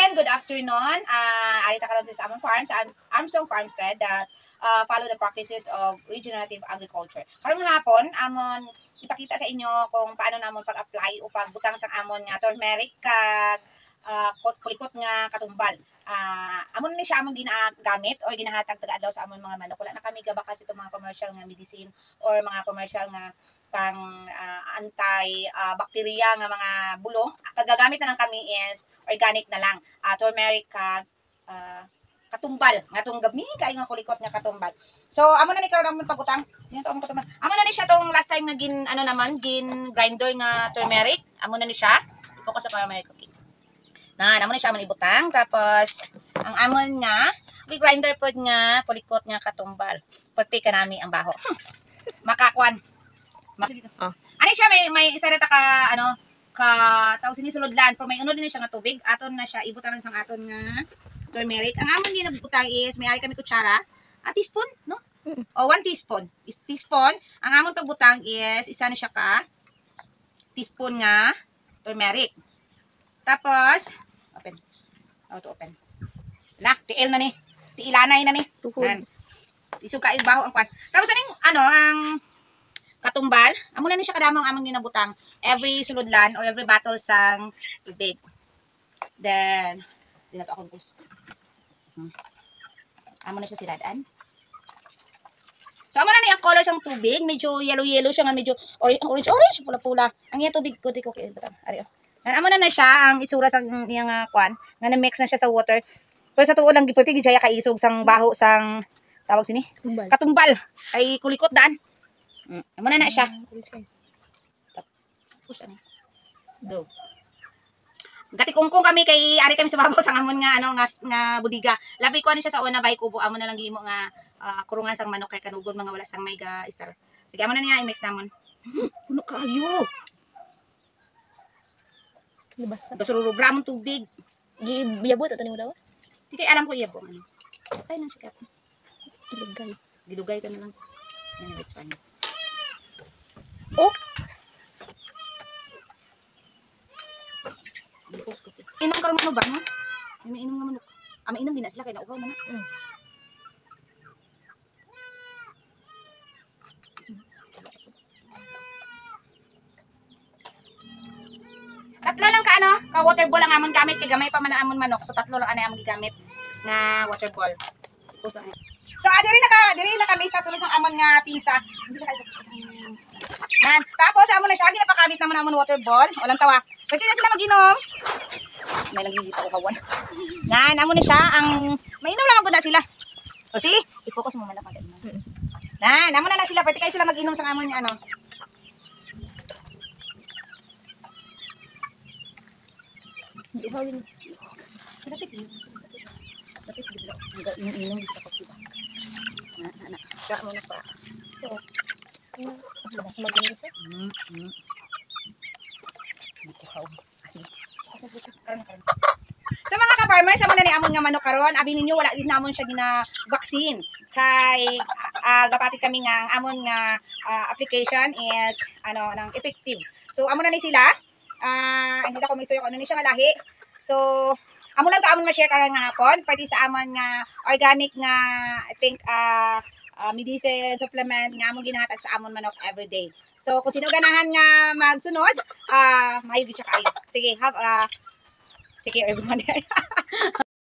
again, good afternoon. Arita karon sa among farm sa Armstrong Farmstead that follow the practices of regenerative agriculture. Karong hapon, amon ipakita sa inyo kung paano namon pag-apply o pagbutang sa amon nga turmeric kag kulikot nga katumbal. Amon ni siya among ginagamit or ginahatag taga adlaw sa amon mga manok. Wala na kami gabakas itong mga commercial nga medicine or mga commercial nga pang anti-bacteria nga mga bulong. Kagagamit na lang kami is organic na lang. Turmeric kag katumbal nga tong gabni kay nga kulikot nga katumbal. So amo na ni karon amon pagutang. Yan to amon katumbal. Amo na ni siya tong last time nga gin gin grinder nga turmeric. Amo na ni siya. Focus sa turmeric cooking. Amo na siya man ibutang tapos ang amon nga grinder pod nga kulikot nga katumbal. Pagti ka nami ang baho. Makakwan. Ano siya may isa reta ka tawag sinisulodlan pero may unod din siya nga tubig aton na siya ibutangan sang aton nga turmeric. Ang amon ginabutang is may ari kami kutsara, teaspoon, no? O 1 teaspoon. Teaspoon. Ang amon pagbutang is isa na siya ka teaspoon nga turmeric. Tapos open. Auto open. La, tiil na ni. Tiilanay na ni. Tuhod. Isuka ibaho ang kwan. Tapos aning ang katumbal, amo na ni siya kadamong among ginabutang every sulodlan or every bottle sang tubig. Then, di na to akong puso. Amo na siya siradaan. So, amo na ni ang color sang tubig. Medyo yellow-yellow siya nga, medyo orange-orange, pula-pula. Ang iya tubig ko, di ko kaya. Ari, amo na siya, ang itsura sang iyang kwan, nga na-mix na siya sa water. Pero sa tuon lang, gipulti, gijaya kaisog sang baho, sang, tawag sini? Katumbal. Ay kulikot daan. Amo na siya. Push ani. Go. Gati kungkung kami kay ari kami sa babaw sa amon nga nga budiga. Labi ko ani siya sa una bay kubo amo na lang gihimo nga kurungan sang manok kay kanugon mga wala sang may ga star. Sige amo na niya i-mix namon. Puno kayo. Libas. Gasurubra amon tubig. Giyabot ato nimo daw? Di kay alam ko iyabong ano. Ay nang sikat. Gidugay. Gidugay ka na lang. Yan it's fine. Oh. Inom karon mo ba no? May inom nga manok. May inom din na sila kay nauhaw man na. Tatlo lang ka water ball ang amon gamit kay gamay pa man amon manok. So tatlo lang ani amon gigamit nga water ball. So diri na kami sa sulod sang amon nga pisa. Tapos amon na siya ginapakamit naman amon water ball. Walang tawa. Pwede na sila mag-inom. May lang dito ko kawan. Amo na siya ang mainom lang gud na sila. O si, i-focus mo man ako dito. Amo na sila pwede kay sila mag-inom sa amon nga Uhawin. Dapat inom gusto ko diba. Sa mo na pa. Mas mag-inom siya. So mga ka-farmers, amo na ni amon nga manok karon. Abi ninyo wala din namon siya gina-vaccine. Kay gapatit kami nga ang amon nga application is nang effective. So amo na ni sila. Hindi ko may istorya kung ano ni siya nga lahi. So amo lang to amon ma-share karon nga hapon. Pati sa amon nga organic nga I think medicine supplement nga amon ginahatag sa amon manok everyday. So kung sino ganahan nga magsunod, maayog siya kayo. Sige, take care everyone.